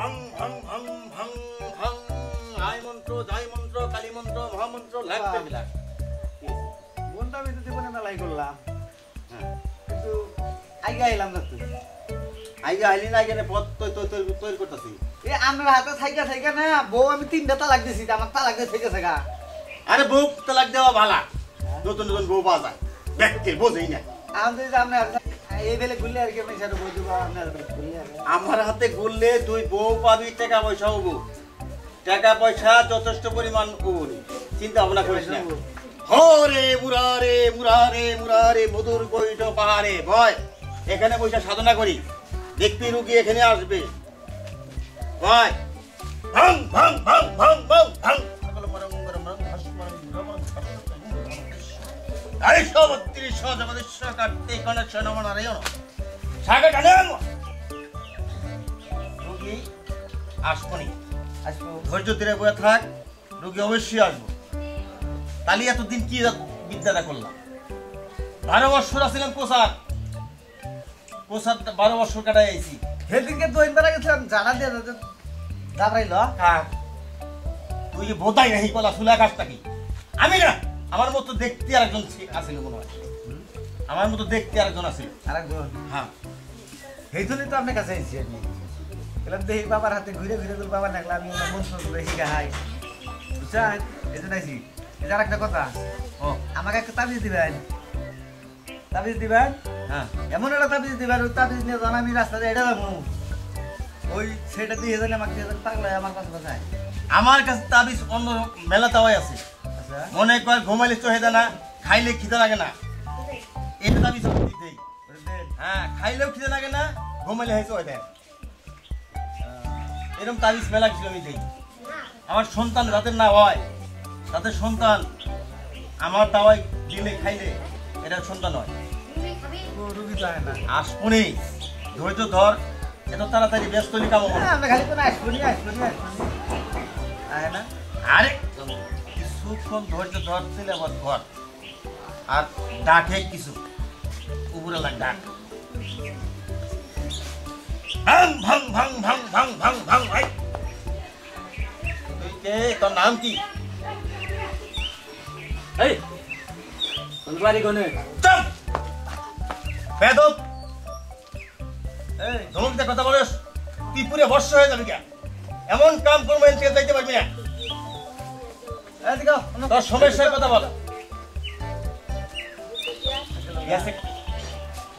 ভং ভং ভং ভং ভং I মন্ত্র জয় মন্ত্র কালী মন্ত্র মহামন্ত্র লাগবে বিলাক বন্ধু আমি তো জীবনে মেলাই করলাম কিন্তু আইগা এলাম না তুই আইগা আইলি না এখানে পথ তৈরি করতেছি আমরা হাতে থাইকা থাইকা না বউ আমি 3টা তালাক দিছি আমার তালাক দিয়ে থেকে থাকা আরে বউ তালাক দেওয়া ভালা নতুন নতুন বউ পাওয়া যায় দেখতে বোঝেই না আমাদের সামনে এই বেলে ঘুরলে আর কি আমি সেটা বই দেবো আপনার আমার হাতে ঘুরলে তুই বউ পাবি টাকা পয়সা হবো টাকা পয়সা যথেষ্ট পরিমাণ উনি চিন্তা ভাবনা করিস না হরে মুরারে মুরারে মুরারে মধুর কৈঠ পাহাড়ে ভয় এখানে পয়সা সাধনা করি দেখবি রুগী এখানে আসবে ভয় ভং ভং ভং ভং ভং ভং ধৈর্য ধীরে বয়ে থাক রোগী অবশ্যই আসবো তাহলে এতদিন কি বিদ্যাটা করলাম 12 বছর আসছিলাম কোসার 12 বছর কাটাই আইছি সেদিনকে 2 বার গেছিলাম জানা দিয়ে দাঁড়াইল তুই যে বোধাই নাহি কলা ফুলা কাজটা কি আমি না আমার মতো দেখতে আরেকজন আছিল মনে হয় আমার মতো দেখতে আরেকজন আছিল আরেকজন হ্যাঁ এই জন্যই তো আপনার কাছে আইছি আমি বললাম দেখি বাবার হাতে ঘুরে ঘুরে তোর বাবা দেখলাম আমি মন্ত্র দেখি গাই বুঝছেন এই জন্য আইছি এটা একটা কথা ও আমাকে একটা তাবিজ দিবেন হ্যাঁ এমন একটা তাবিজ দিবেন ওই তাবিজ নিয়ে জানা আমি রাস্তাতে এটা যাবো ওই সেটা দিয়ে জানি আমাকে দিয়ে পাগলা আমার কাছে বাসায় আমার কাছে তাবিজ অন্য মেলা তাওয়াই আছে আচ্ছা মনে কর ঘুমাইলে তো হেদা না খাইলে খিদে লাগে না এটা তাবিজ দিতেই হ্যাঁ খাইলেও খিদে লাগে না ঘুমাইলে হয়েছে ওই দেন এরকম তাবিজ মেলা ছিল আমি দেই আমার সন্তান যাদের না হয় তাদের সন্তান আমার দাওয়াই দিলে খাইলে এটা সন্তান হয় রুগী যায় না আসবনি ধৈর্য ধর এত তাড়াতাড়ি ব্যস্ত নি কাম আমরা খালি তো আসবনি আয় না আরে কিছুক্ষণ ধৈর্য ধরছিলে আবার ঘর আর ডাকে কিছু উপরে লাগ ডাক ভাং ভাং ভাং ভাং ভাং ভাং ভাং ভাই তুই কে তোর নাম কি এই কোন বাড়ি কোনে চুপ বেদব এই ধমক দিয়ে কথা বলিস তুই পুরো বর্ষ হয়ে যাবি কে এমন কাম করবো এনতে যাইতে পারবি না এদিকে তোর সমস্যার কথা বল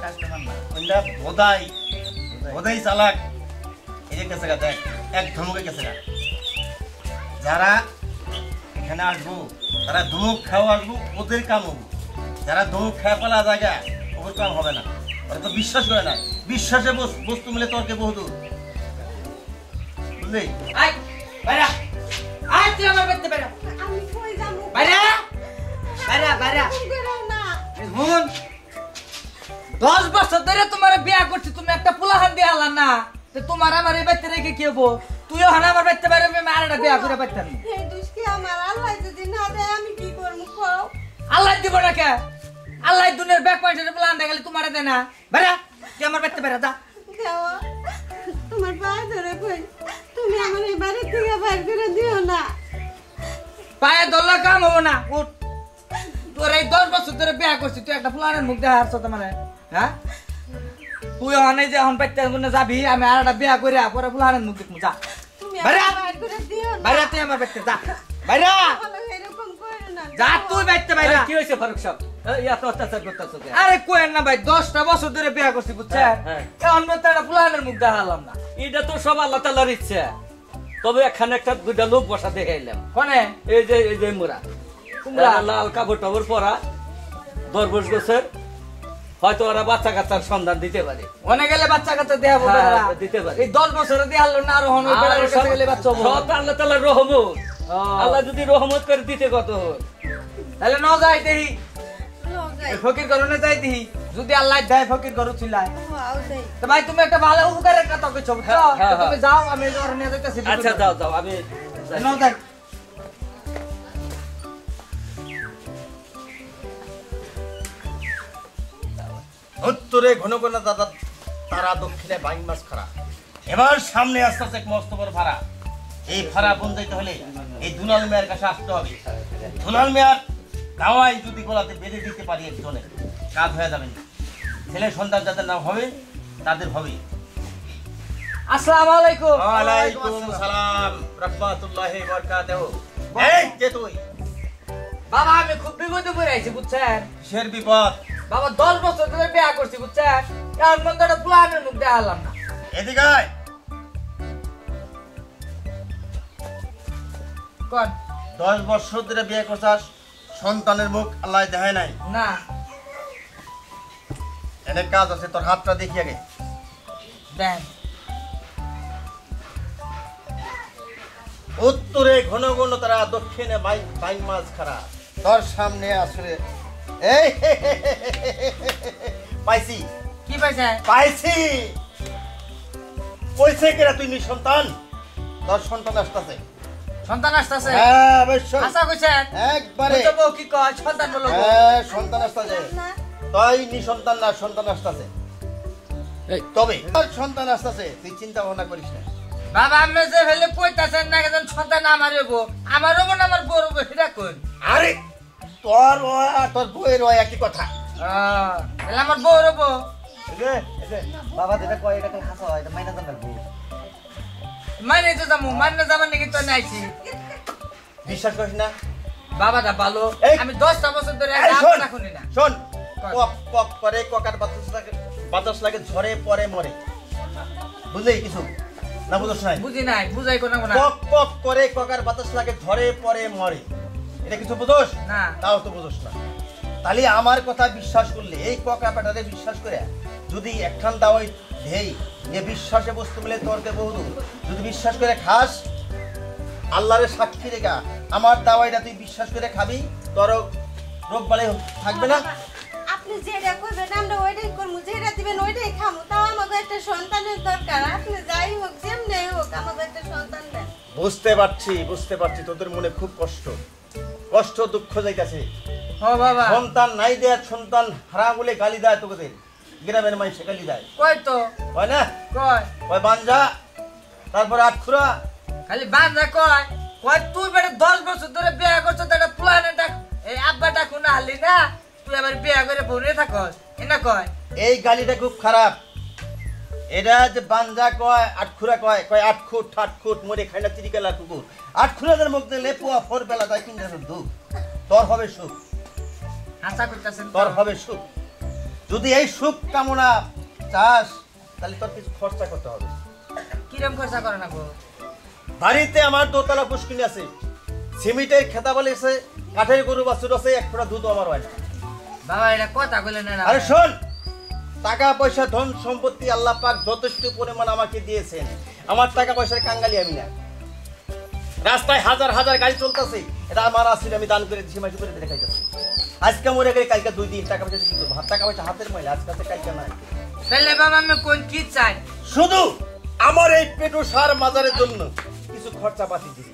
কাস্টমার না ওইটা বোধাই চালাক এই যে কেসে দেখ এক ধমকে কেসে যারা এখানে আসবো তারা ধমক খাওয়া আসবো ওদের কাম হবো যারা ধমক খাওয়া পালা জায়গা ওদের কাম হবে না ওরা তো বিশ্বাস করে না বিশ্বাসে বস্তু মিলে তর্কে বহুদূর বুঝলি আয় বাইরা আয় তুই আমার বাড়িতে বাইরা আমি কই যাব বাইরা বাইরা না হুন 10 বছর ধরে তোমার বিয়া করছি তুমি একটা পোলাহান দিয়ে আলা না তো তোমার আমার এই বাড়িতে রেখে কি হবো তুইও হানা আমার বাড়িতে বাইরে আমি আরেকটা বিয়া করে পাইতাম এই দুষ্কি আমার আল্লাহ যদি না দেয় আমি কি করব কও আল্লাহ দিব না কে আল্লাহ দুনিয়ার ব্যাক পয়েন্টের প্ল্যান দেখালে তোমার দেয় না বাইরা তুই আমার বাড়িতে বাইরা যা দেওয়া তোমার পায়ে ধরে কই তুমি আমার এই বাড়ি থেকে বাইর করে দিও না পায়ে দল্লা কাম হবো না উঠ তোর এই 10 বছর ধরে বিয়া করছিস তুই একটা প্ল্যানের মুখ দেখা হারছ তোমার হ্যাঁ তুই হনে যে হন পাইতে না যাবি আমি আরেকটা বিয়া করে পরে প্ল্যানের মুখ দেখবো যা তুমি বাইরা আমার বাইর করে দিও না বাইরা তুই আমার বাড়িতে যা বাইরা ভালো এরকম করো না যা তুই বাড়িতে বাইরা কি হইছে ফারুক সাহেব এত অত্যাচার করতেছ কে আরে কোয়েন না ভাই 10টা বছর ধরে বিয়া করছি বুঝছেন হ্যাঁ। এখন তো একটা প্ল্যানের মুখ দেখালাম না এটা তো সব আল্লাহ তাআলার ইচ্ছা তবে এখানে একটা দুইটা লোক বসা দেখাইলাম কোনে এই যে মোরা তোমরা লাল কাপড় টাপড় পরা দরবেশ গোছের হয়তো ওরা বাচ্চা কাচ্চার সন্ধান দিতে পারে ওনে গেলে বাচ্চা কাচ্চা দেখাবো হ্যাঁ, বেড়া। দিতে পারে। এই 10 বছরে দেখালো না আর হন ওই বেড়ার কাছে গেলে বাচ্চা হবো সব আল্লাহ তাআলার রহমত আল্লাহ যদি রহমত করে দিতে কত তাহলে ন যাই দেহি লোক যাই ফকির করনে যাই দেহি যদি আল্লাহ দেয় ফকির করু ছিলাই হাও যাই তো ভাই তুমি একটা ভালো উপকারের কথা কইছো বুঝছো হ্যাঁ, তো তুমি যাও আমি ওর নিয়ে যাইতাছি আচ্ছা যাও যাও আমি যাই। ন যাই উত্তরে ঘন ঘন দাদা তারা দক্ষিণে বাইং মাছ খারা এবার সামনে আসতে এক মস্ত বড় ভাড়া। এই ভাড়া পৌঁছাইতে হলে এই দুলাল মিয়ার কাছে আসতে হবে। দুলাল মিয়ার দাওয়াই যদি গলাতে বেঁধে দিতে পারি একজনে, কাজ হয়ে যাবে না। ছেলে সন্তান যাদের নাম হবে তাদের হবে। আসসালামু আলাইকুম। ওয়ালাইকুম সালাম রাহমাতুল্লাহি ওয়া বারাকাতুহু। এই কে তুই? বাবা আমি খুব বিপদে পড়ে আইছি বুঝছেন। কিসের বিপদ? বাবা 10 বছর ধরে বিয়া করছি বুঝছেন, এখন পর্যন্ত একটা প্ল্যানের মুখ দেখালাম না। এদিকে আয়। কোন 10 বছর ধরে বিয়ে করছাস, সন্তানের মুখ আল্লাহ দেখায় নাই। না এদের কাজ আছে, তোর হাতটা দেখি আগে। দেন উত্তরে ঘন ঘন তারা, দক্ষিণে বাইং মাছ খারা। তোর সামনে আসলে এই পাইছি কি পাইছে? পাইছি। কইছে কেরা তুই নিঃসন্তান? তোর সন্তান আসতেছে। সন্তান আসতেছে? হ্যাঁ অবশ্যই। আশা কইছেন? একবারে তো বউ কি কয় সন্তান বলো? হ্যাঁ সন্তান আসতেছে। তুই নিঃসন্তান না, সন্তান আসতেছে। তবে তোর সন্তান আসতেছে, তুই চিন্তা ভাবনা করিস না। বাবা আমি যে ফেলে কইতাছেন না একজন সন্তান আমারও বউ, আমারও মন আমার বউর বউ, সেটা কই? আরে তোর তোর বউয়ের একই কথা। তাহলে আমার বউর বউ। বাবা যেটা কয় এটা খালি হাসা হয়, এটা মাইনা দাম লাগবো। মানে তো যাবো, মানে যাবার নাকি তো নাইছি। বিশ্বাস করিস না? বাবাটা ভালো, এই, আমি 10টা বছর ধরে এই শোন, আপনার শুনি না। শোন, কর। কক কক করে ককার বাতাস লাগে ঝরে পরে মরে। বুঝলি কিছু না? বুঝছ নাই? বুঝি নাই, বুঝাই কোনা কোনা। কক কক করে ককার বাতাস লাগে ঝরে পরে মরে। এটা কিছু বুঝোস না। তাও তো বুঝোস না। তাহলে আমার কথা বিশ্বাস করলে, এই ককা পেটারে বিশ্বাস করে যদি একখান দাওয়াই দেই, এ বিশ্বাসে বস্তু মিলে তর্কে বহুদূর। যদি বিশ্বাস করে খাস, আল্লাহরে সাক্ষী রেখা আমার দাওয়াইটা তুই বিশ্বাস করে খাবি, তোর রোগ বালাই থাকবে না। আপনি যেটা করবেন আমরা ওইটাই করবো, যেটা দিবেন ওইটাই খাবো। তাও আমাকে একটা সন্তানের দরকার। আপনি যাই হোক যেমনি হোক আমাকে একটা সন্তান দেন। বুঝতে পারছি তোদের মনে খুব কষ্ট দুঃখ যাইতেছে। ও বাবা সন্তান নাই দেয়, সন্তান হারা বলে গালি দেয় তোদের গ্রামের মানুষে গালি দেয়, কই তো হয় না? কই ওই বাঞ্জা, তারপরে আটখুরা। খালি বান্ধা কয় কয় তুই বেটা 10 বছর ধরে বিয়া করছ, তো একটা প্ল্যানে ডাক এই আব্বাটা কোন হালি না, তুই আবার বিয়া করে বনে থাকস এনা কয়। এই গালিটা খুব খারাপ। এটা যে বাঞ্জা কয়, আটখুরা কয়, কয় আটখুট ঠাটখুট মরে খাই না চিরিকালা কুকুর। আটখুরাদের মুখ দিলে পোয়া ফোর বেলা তাই কিনতে দুঃখ। তোর হবে সুখ, আশা করতেছেন তোর হবে সুখ। যদি এই সুখ কামনা চাস, তাহলে তোর কিছু খরচা করতে হবে। কিরম খরচা করে না গো? বাড়িতে আমার দোতলা পুষ্কিনি আছে, সিমেন্টের খেতা বালি আছে, কাঠের গরু বাছুর আছে, এক ফোঁটা দুধ আমার হয় না। বাবা এটা কথা কইলেন না। আরে শোন, টাকা পয়সা ধন সম্পত্তি আল্লাহ পাক যথেষ্ট পরিমাণ আমাকে দিয়েছেন। আমার টাকা পয়সার কাঙ্গালি আমি না। রাস্তায় হাজার হাজার গাড়ি চলতেছে, এটা আমার আসলে আমি দান করে দিচ্ছি, মাসে করে দেখাইতেছি। আজকে মরে গেলে কালকে 2 দিন টাকা পয়সা কি করবো? টাকা পয়সা হাতের ময়লা, আজকে আছে কালকে নাই। তাহলে বাবা আমি কোন কি চাই? শুধু আমার এই পেটু সার মাজারের জন্য কিছু খরচা পাতি দিবি।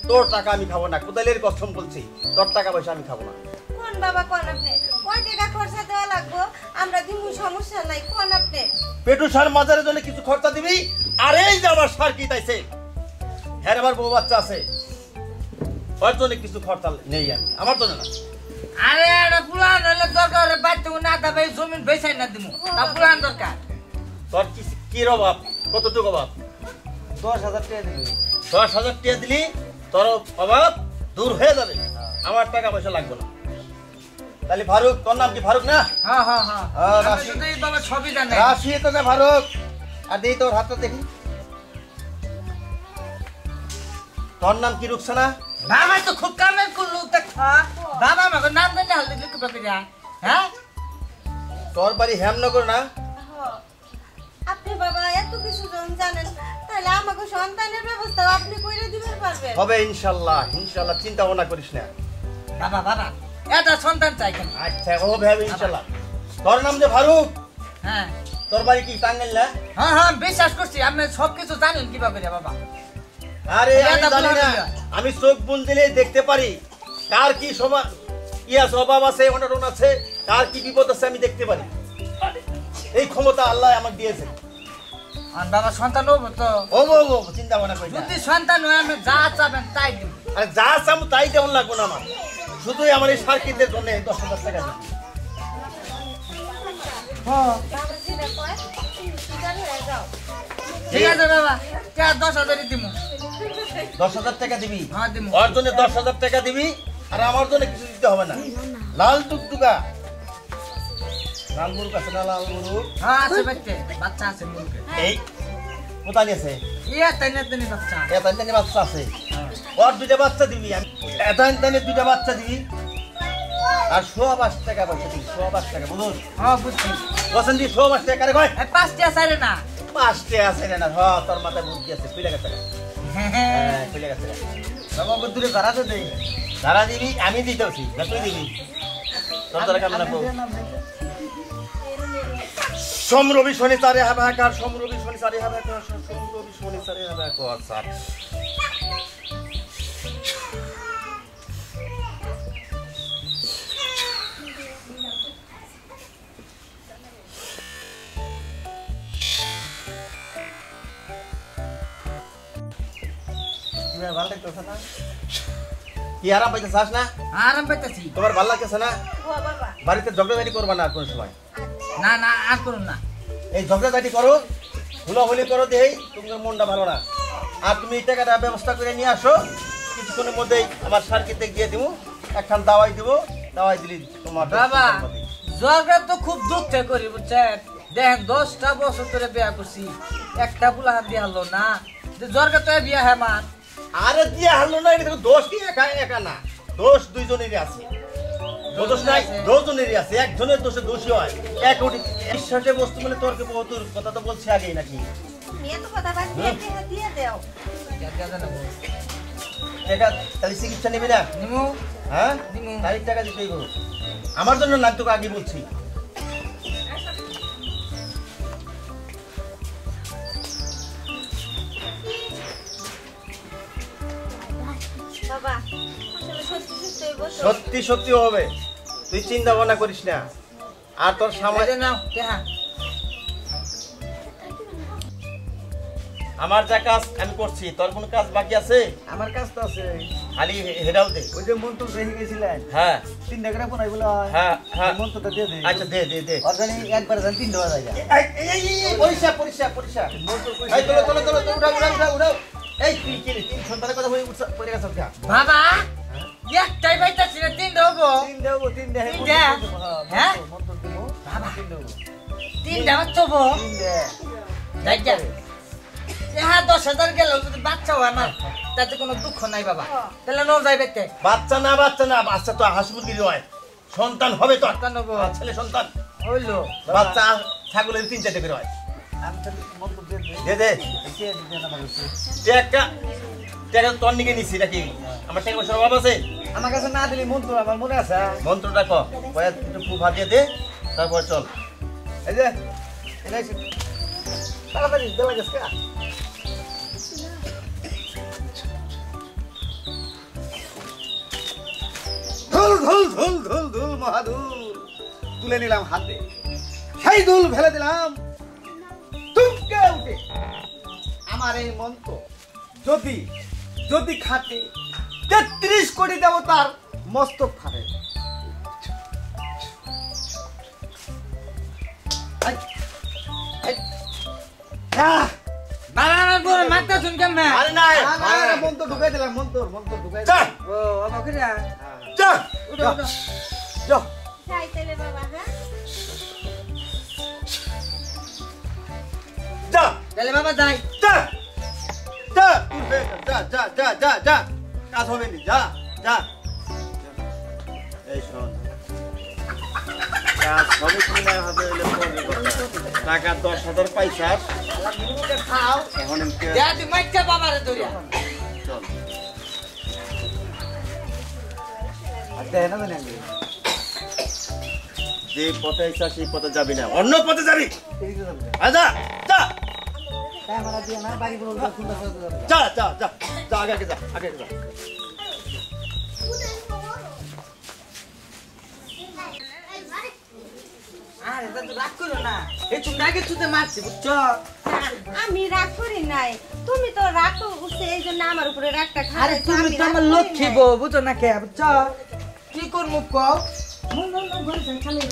তোর টাকা আমি খাবো না, কোদালের কসম বলছি, তোর টাকা পয়সা আমি খাবো না। কোন বাবা কোন আপনি? কয় টাকা খরচা দেওয়া লাগবো? আমরা দিমু, সমস্যা নাই। কোন আপনি? পেটু সার মাজারের জন্য কিছু খরচা দিবি। আর এই যে আমার সার কি তাইছে, হ্যাঁ আমার বউ বাচ্চা আছে, ওর জন্য কিছু খরচা নেই আমি, আমার জন্য না। আরে এটা প্ল্যান হলে দরকার হলে বাইতে না দাবে জমিন বেচাই না দিমু, তা প্ল্যান দরকার। তোর কি অভাব? কতটুকু অভাব? 10,000 টাকা দিবি। 10,000 টাকা দিলি তোর অভাব দূর হয়ে যাবে। আমার টাকা পয়সা লাগবে না। তাহলে ফারুক, তোর নাম কি ফারুক না? হ্যাঁ হ্যাঁ হ্যাঁ হ্যাঁ, আমি রাশি। শুধু এই বাবা ছবি জানে। রাশি তো না ফারুক। আর দেই তোর হাতটা দেখি। তোর নাম কি রুকসানা? বাবা তো খুব কামের করলো দেখা। বাবা আমাকে নাম দেন না হলে লিখে পাবে যা। হ্যাঁ তোর বাড়ি হেমনগর না? হ। আপনি বাবা এত কিছু যখন জানেন, তাহলে আমাকে সন্তানের ব্যবস্থা আপনি করে দিতে পারবেন। হবে ইনশাআল্লাহ, ইনশাআল্লাহ, চিন্তা ভাবনা করিস না। বাবা বাবা এটা সন্তান চাই কেন? আচ্ছা হবে হবে ইনশাআল্লাহ। তোর নাম যে ফারুক, হ্যাঁ তোর বাড়ি কি টাঙ্গাইল না? হ্যাঁ হ্যাঁ বিশ্বাস করছি আপনি সবকিছু জানেন কিভাবে রে বাবা। আরে আমি এটা জানি না, বলা আমি চোখ বুন দিলে দেখতে পারি কার কি স্বভাব আছে, অনটন আছে, কার কি বিপদ আছে আমি দেখতে পারি। এই ক্ষমতা আল্লাহ আমাকে দিয়েছে। আর বাবা সন্তান হবো তো ও চিন্তা ভাবনা করি না যদি সন্তান হয় আমি যা চাবেন তাই দিব আরে যা চাম তাই তেমন লাগবো না আমার শুধুই আমার এই সার্কিটের জন্য 10,000 টাকা দিবি হ্যাঁ বাবা যেটা কয় সুদার হয়ে যাও ঠিক আছে বাবা কে 10,000 দিব 10,000 টাকা দিবি হ্যাঁ দিব ওর জন্য 10,000 টাকা দিবি আর আমার জন্য কিছু দিতে হবে না লাল টুকটুকা লাল মুরগ আছে না লাল মুরগ হ্যাঁ আছে বাচ্চা আছে মুরগে এই কোথায় গেছে ইয়া তাই না বাচ্চা এতান তানে বাচ্চা আছে ওর দুইটা বাচ্চা দিবি আমি এতান তানে দুইটা বাচ্চা দিবি আর 125 টাকা পয়সা দিবি 125 টাকা বুঝুন হ্যাঁ বুঝছি বসেন দি 125 টাকা রে কয় 5টা সারে না 5 টাকা আছে না হ্যাঁ তোর মাথায় বুদ্ধি আছে কই লাগা টাকা হ্যাঁ কই লাগা টাকা বাবা দূরে ভাড়া তো দেই ধারা দিবি আমি দিতেছি না তুই দিবি তোর দ্বারা কাম না করব সমরবি শনি চারে হাবাকার সমরবি শনি চারে হাবাকার সমরবি শনি চারে হাবাকার স্যার তুমি ভালো লাগতেছ না কি আরাম পাইতে চাস না আরাম পাইতাছি তোমার ভালো লাগতেছে না ও বাবা বাড়িতে ঝগড়াঝাটি করবা না আর কোন সময় না না আর করুন না এই ঝগড়াঝাটি করো হুলাহুলি করো দেই তোমার মনটা ভালো না আর তুমি এই টাকাটা ব্যবস্থা করে নিয়ে আসো কিছুক্ষণের মধ্যেই আমার সার্কিটে গিয়ে দিব একখান দাওয়াই দিব দাওয়াই দিলি তোমার বাবা জগা তো খুব দুঃখে করি বুঝছেন দেখেন 10টা বছর ধরে বিয়া করছি একটা পুলা বিয়া হলো না জর্গা তো বিয়া হ্যাঁ মান আরে দিয়ে হারলো না এটা তো দোষ কি একা একা না দোষ দুইজনেরই আছে দোষ নাই দুজনেরই আছে একজনের দোষে দোষী হয় এক কোটি বিশ্বাসের বস্তু মানে তর্কে বহুদূর কথা তো বলছি আগেই নাকি মেয়ে তো কথা বাদ দিয়ে দাও টাকা তাহলে চিকিৎসা নেবে না নিমু হ্যাঁ নিমু। তারিখ টাকা দিতেই বলো আমার জন্য না তোকে আগে বলছি বাবা আসলে সত্যি সত্যি হইব তো সত্যি সত্যি হবে তুই চিন্তা ভাবনা করিস না আর তোর সামনে আমাদের নাও কেহা আমার যা কাজ আমি করছি তোর কোনো কাজ বাকি আছে আমার কাজ তো আছে খালি হেডাও দে ওই যে মন্ত্র রেখে গেছিলেন হ্যাঁ 3 টাকা বানাই বলা হ্যাঁ হ্যাঁ মন্ত্রটা দিয়ে দে আচ্ছা দে দে দে অর্গানি একবার জান 3 টাকা যায় এই পরিষ্কার পরিষ্কার পরিষ্কার এই তোলো তোলো তোলো উঠাও এই তুই কি রে তিন সন্তানের কথা বলে উঠছ পড়ে গেছ যা বাবা একটাই পাইতাছি না 3 হবো 3 দেবো 3 দে তিনটা? হ্যাঁ? মন্ত্র দেবো বাবা 3 দেবো 3টা হবো 3 দে দেখা হ্যাঁ 10,000 গেল যদি বাচ্চা হয় আমার তাতে কোনো দুঃখ নাই বাবা তাহলে নো যাই বেতে বাচ্চা না বাচ্চা তো হাঁস মুরগির হয় সন্তান হবে তো সন্তান হবো। ছেলে সন্তান হইলো বাচ্চা ছাগলের 3-4 করে হয় আমি তাহলে মন্ত্র দিয়ে দে দে এসে দিতে না বলছি টাকা টাকা তোর নিকে নিছি নাকি আমার টাকা পয়সার অভাব আছে আমার কাছে না দিলি মন্ত্র আমার মনে আছে মন্ত্রটা ক কয়া একটু ফুফা দিয়ে দে তারপর চল এই যে এলাই তাড়াতাড়ি দেলা গেছে কা ধুল ধুল ধুল ধুল ধুল মহাধুল তুলে নিলাম হাতে সেই ধুল ফেলে দিলাম তুমকে উঠে আমার এই মন্ত্র যদি যদি খাটে 33 কোটি দেবতার মস্তক ফাটে আই, আই, আহ, বাবা আমার বড় মাথা শুন কেমন আরে না মন্ত্র ঢুকাই দিলাম মন্ত্র ঢুকাই যা। দিলাম ও আমাকে রে যা উঠো উঠো যাও যাই তাহলে বাবা হ্যাঁ যা তাহলে বাবা যাই যা যা যা যা যা যা যা কাজ হবে নি যা যা এই শোন কাজ হবে কি না হবে এলে পরে কথা। টাকা 10,000 পাইছাস খাও এখন এমকে যা তুই মাইকা বাবারে ধরিয়া চল আর দেয় না জানি যে পথে আইছাস সেই পথে যাবি না অন্য পথে যাবি এই যে যাবে আজা যা ক্যামেরা দিয়ে না বাড়ি বড় সুন্দর সুন্দর যাবে যা যা যা যা আগে যা আগে যা আরে তা তো রাগ করো না এই তুমি আগে তুই মারছি বুঝছো আমি রাগ করি নাই তুমি তো রাগ উঠছে এই জন্য আমার উপরে রাগটা আরে খারাপ তুমি তো আমার লক্ষ্মী বউ বুঝো না কে বুঝছো কি করবো কও ঘরে যাই খালি